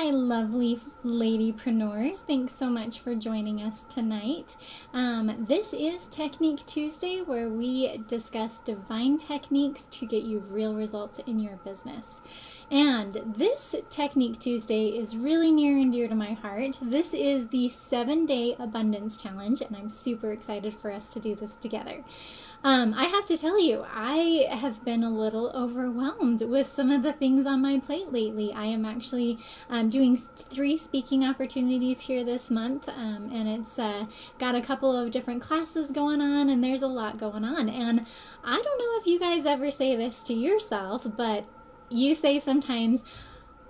Hi, lovely ladypreneurs. Thanks so much for joining us tonight. This is Technique Tuesday, where we discuss divine techniques to get you real results in your business. And this Technique Tuesday is really near and dear to my heart. This is the 7-Day Abundance Challenge, and I'm super excited for us to do this together. I have to tell you, I have been a little overwhelmed with some of the things on my plate lately. I am actually doing 3 speaking opportunities here this month, and it's got a couple of different classes going on, and there's a lot going on. And I don't know if you guys ever say this to yourself, but you say sometimes,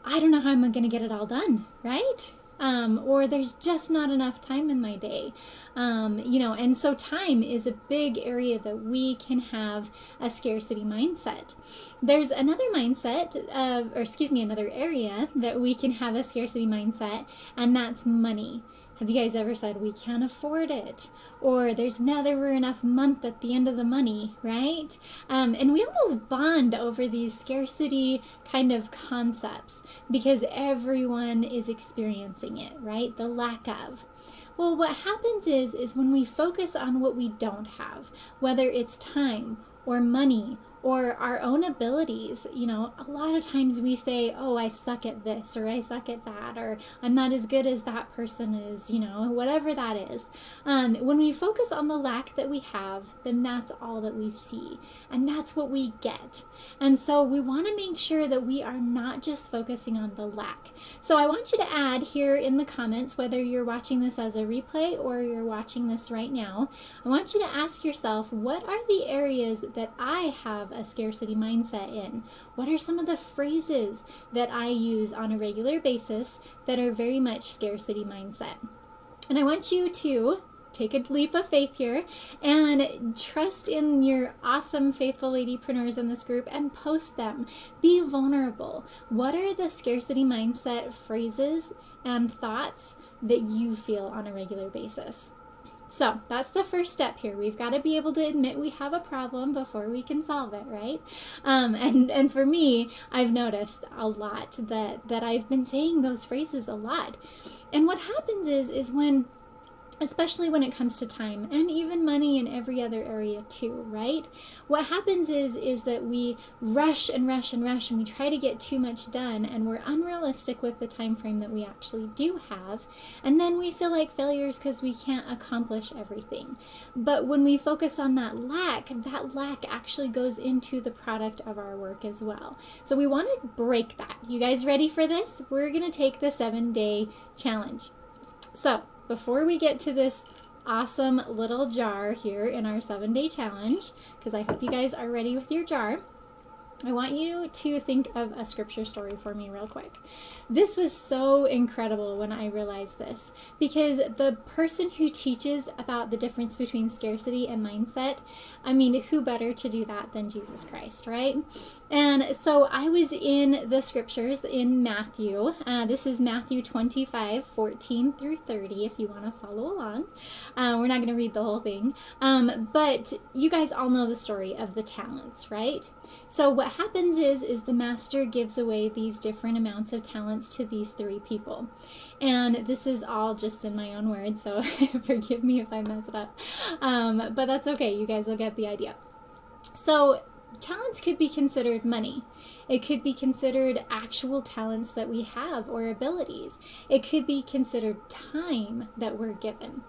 I don't know how I'm going to get it all done, right? Or there's just not enough time in my day. And so time is a big area that we can have a scarcity mindset. There's another another area that we can have a scarcity mindset, and that's money. Have you guys ever said, we can't afford it? Or there's never enough month at the end of the money, right? And we almost bond over these scarcity kind of concepts because everyone is experiencing it, right? The lack of. Well, what happens is when we focus on what we don't have, whether it's time or money or our own abilities, a lot of times we say, oh, I suck at this, or I suck at that, or I'm not as good as that person is, whatever that is. When we focus on the lack that we have, then that's all that we see, and that's what we get. And so we want to make sure that we are not just focusing on the lack. So I want you to add here in the comments, whether you're watching this as a replay or you're watching this right now, I want you to ask yourself, what are the areas that I have a scarcity mindset in? What are some of the phrases that I use on a regular basis that are very much scarcity mindset? And I want you to take a leap of faith here and trust in your awesome faithful ladypreneurs in this group and post them. Be vulnerable. What are the scarcity mindset phrases and thoughts that you feel on a regular basis? So that's the first step here. We've got to be able to admit we have a problem before we can solve it, right? And for me, I've noticed a lot that I've been saying those phrases a lot. And what happens is when, especially when it comes to time and even money in every other area too, right? What happens is that we rush and rush and rush, and we try to get too much done, and we're unrealistic with the time frame that we actually do have. And then we feel like failures because we can't accomplish everything. But when we focus on that lack actually goes into the product of our work as well. So we want to break that. You guys ready for this? We're going to take the 7-day challenge. So before we get to this awesome little jar here in our 7-day challenge, because I hope you guys are ready with your jar, I want you to think of a scripture story for me real quick. This was so incredible when I realized this, because the person who teaches about the difference between scarcity and mindset, who better to do that than Jesus Christ, right? And so I was in the scriptures in Matthew. This is Matthew 25:14 through 30, if you want to follow along. We're not going to read the whole thing. But you guys all know the story of the talents, right? So what happens is the master gives away these different amounts of talents to these 3 people. And this is all just in my own words, so forgive me if I mess it up. But that's okay. You guys will get the idea. So talents could be considered money. It could be considered actual talents that we have or abilities. It could be considered time that we're given.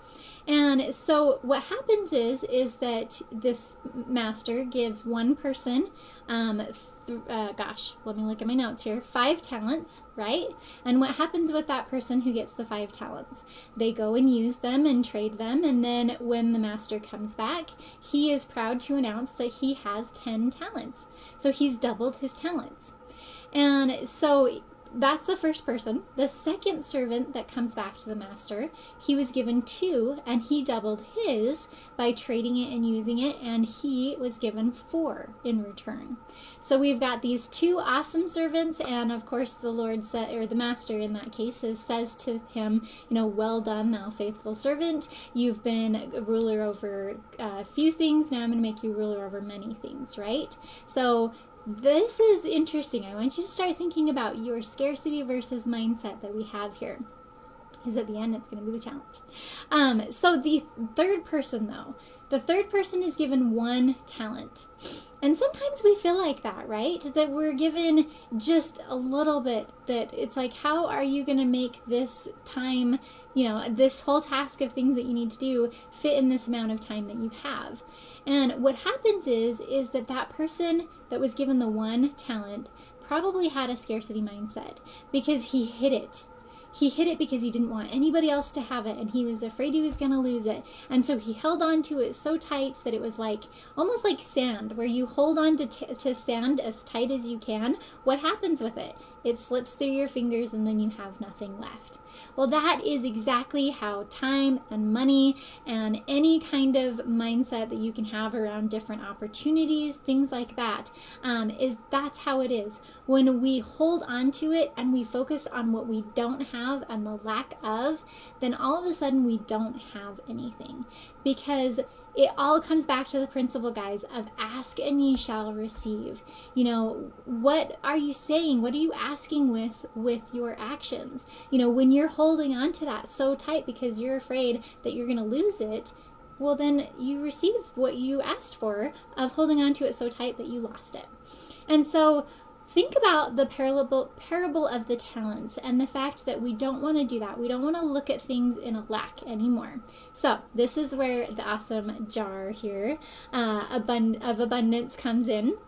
And so what happens is that this master gives one person, let me look at my notes here, 5 talents, right? And what happens with that person who gets the 5 talents? They go and use them and trade them, and then when the master comes back, he is proud to announce that he has 10 talents. So he's doubled his talents. And so that's the first person. The second servant that comes back to the master, he was given 2, and he doubled his by trading it and using it, and he was given 4 in return. So we've got these 2 awesome servants, and of course the Lord said, or the master in that case, says to him, well done, thou faithful servant. You've been a ruler over a few things. Now I'm going to make you ruler over many things, right? So this is interesting. I want you to start thinking about your scarcity versus mindset that we have here. Is at the end, it's going to be the challenge. So the third person, though, the third person is given one talent. And sometimes we feel like that, right? That we're given just a little bit, that it's like, how are you going to make this time, this whole task of things that you need to do fit in this amount of time that you have? And what happens is that that person that was given the one talent probably had a scarcity mindset because he hid it. He hid it because he didn't want anybody else to have it, and he was afraid he was going to lose it. And so he held on to it so tight that it was like almost like sand, where you hold on to sand as tight as you can. What happens with it? It slips through your fingers and then you have nothing left. Well, that is exactly how time and money and any kind of mindset that you can have around different opportunities, things like that, that's how it is. When we hold on to it and we focus on what we don't have and the lack of, then all of a sudden we don't have anything, because it all comes back to the principle, guys, of ask and ye shall receive. What are you saying? What are you asking with your actions? When you're holding on to that so tight because you're afraid that you're going to lose it, well, then you receive what you asked for of holding on to it so tight that you lost it. And so think about the parable of the talents and the fact that we don't want to do that. We don't want to look at things in a lack anymore. So this is where the awesome jar here of abundance comes in.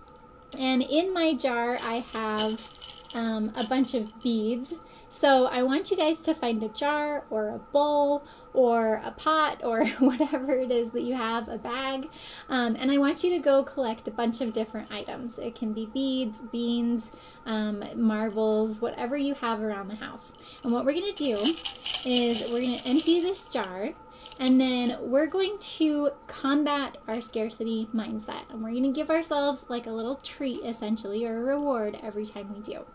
And in my jar, I have a bunch of beads. So I want you guys to find a jar or a bowl or a pot or whatever it is that you have, a bag, and I want you to go collect a bunch of different items. It can be beads, beans, marbles, whatever you have around the house. And what we're going to do is we're going to empty this jar, and then we're going to combat our scarcity mindset, and we're going to give ourselves like a little treat, essentially, or a reward every time we do.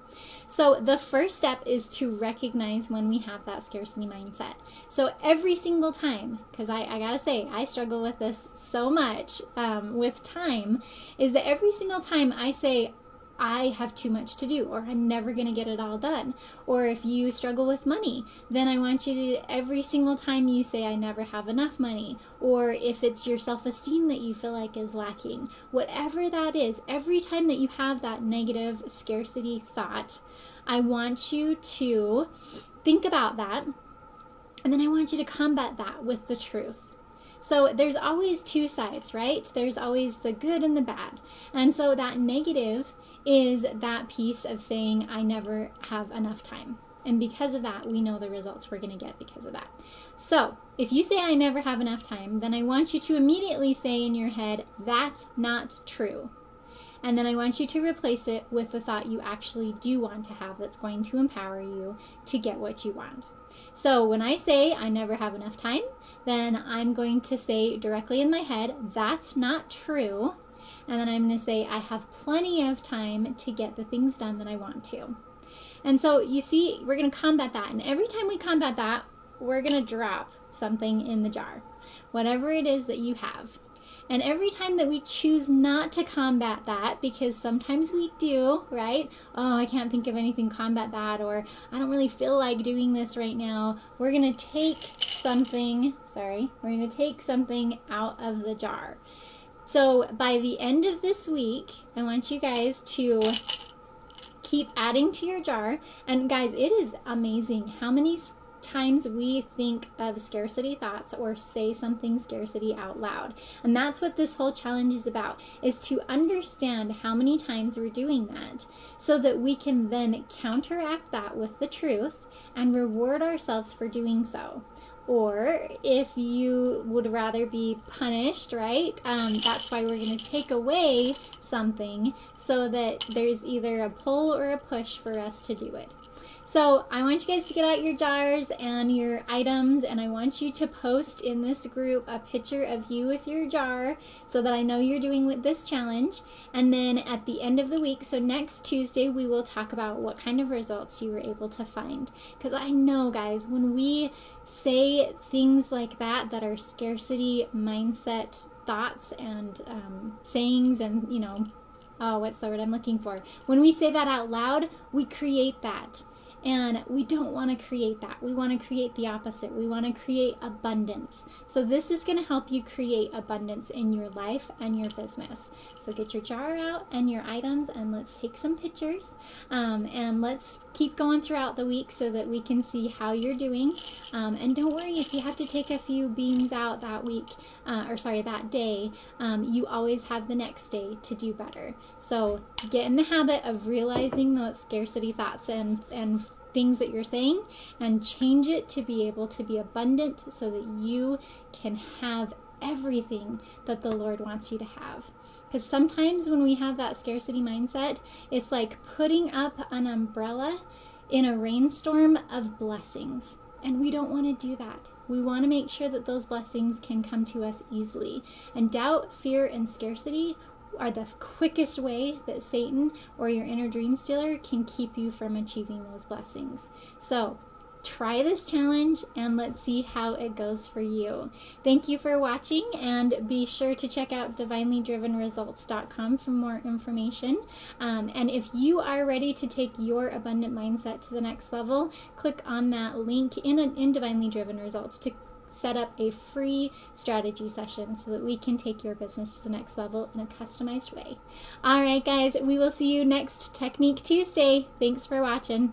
So the first step is to recognize when we have that scarcity mindset. So every single time, because I gotta say, I struggle with this so much with time, is that every single time I say, I have too much to do, or I'm never going to get it all done. Or if you struggle with money, then I want you to, every single time you say I never have enough money, or if it's your self-esteem that you feel like is lacking, whatever that is, every time that you have that negative scarcity thought, I want you to think about that, and then I want you to combat that with the truth. So there's always two sides, right? There's always the good and the bad. And so that negative is that piece of saying I never have enough time. And because of that, we know the results we're going to get because of that. So if you say I never have enough time, then I want you to immediately say in your head, that's not true. And then I want you to replace it with the thought you actually do want to have that's going to empower you to get what you want. So when I say I never have enough time, then I'm going to say directly in my head, that's not true. And then I'm going to say I have plenty of time to get the things done that I want to. And so you see, we're going to combat that. And every time we combat that, we're going to drop something in the jar, whatever it is that you have. And every time that we choose not to combat that, because sometimes we do, right? Oh, I can't think of anything to combat that, or I don't really feel like doing this right now. We're going to take something out of the jar. So by the end of this week, I want you guys to keep adding to your jar. And guys, it is amazing how many times we think of scarcity thoughts or say something scarcity out loud. And that's what this whole challenge is about, is to understand how many times we're doing that so that we can then counteract that with the truth and reward ourselves for doing so. Or if you would rather be punished, right? That's why we're going to take away something so that there's either a pull or a push for us to do it. So I want you guys to get out your jars and your items, and I want you to post in this group a picture of you with your jar so that I know you're doing with this challenge. And then at the end of the week, so next Tuesday, we will talk about what kind of results you were able to find. Because I know, guys, when we say things like that are scarcity mindset thoughts and sayings and, what's the word I'm looking for? When we say that out loud, we create that. And we don't want to create that. We want to create the opposite. We want to create abundance. So this is going to help you create abundance in your life and your business. So get your jar out and your items, and let's take some pictures. And let's keep going throughout the week so that we can see how you're doing. And don't worry if you have to take a few beans out that week, that day. You always have the next day to do better. So get in the habit of realizing those scarcity thoughts and things that you're saying, and change it to be able to be abundant so that you can have everything that the Lord wants you to have. Because sometimes when we have that scarcity mindset, it's like putting up an umbrella in a rainstorm of blessings. And we don't want to do that. We want to make sure that those blessings can come to us easily. And doubt, fear, and scarcity are the quickest way that Satan or your inner dream stealer can keep you from achieving those blessings. So try this challenge and let's see how it goes for you. Thank you for watching, and be sure to check out divinelydrivenresults.com for more information. And if you are ready to take your abundant mindset to the next level, click on that link in Divinely Driven Results to set up a free strategy session so that we can take your business to the next level in a customized way. All right, guys, we will see you next Technique Tuesday. Thanks for watching.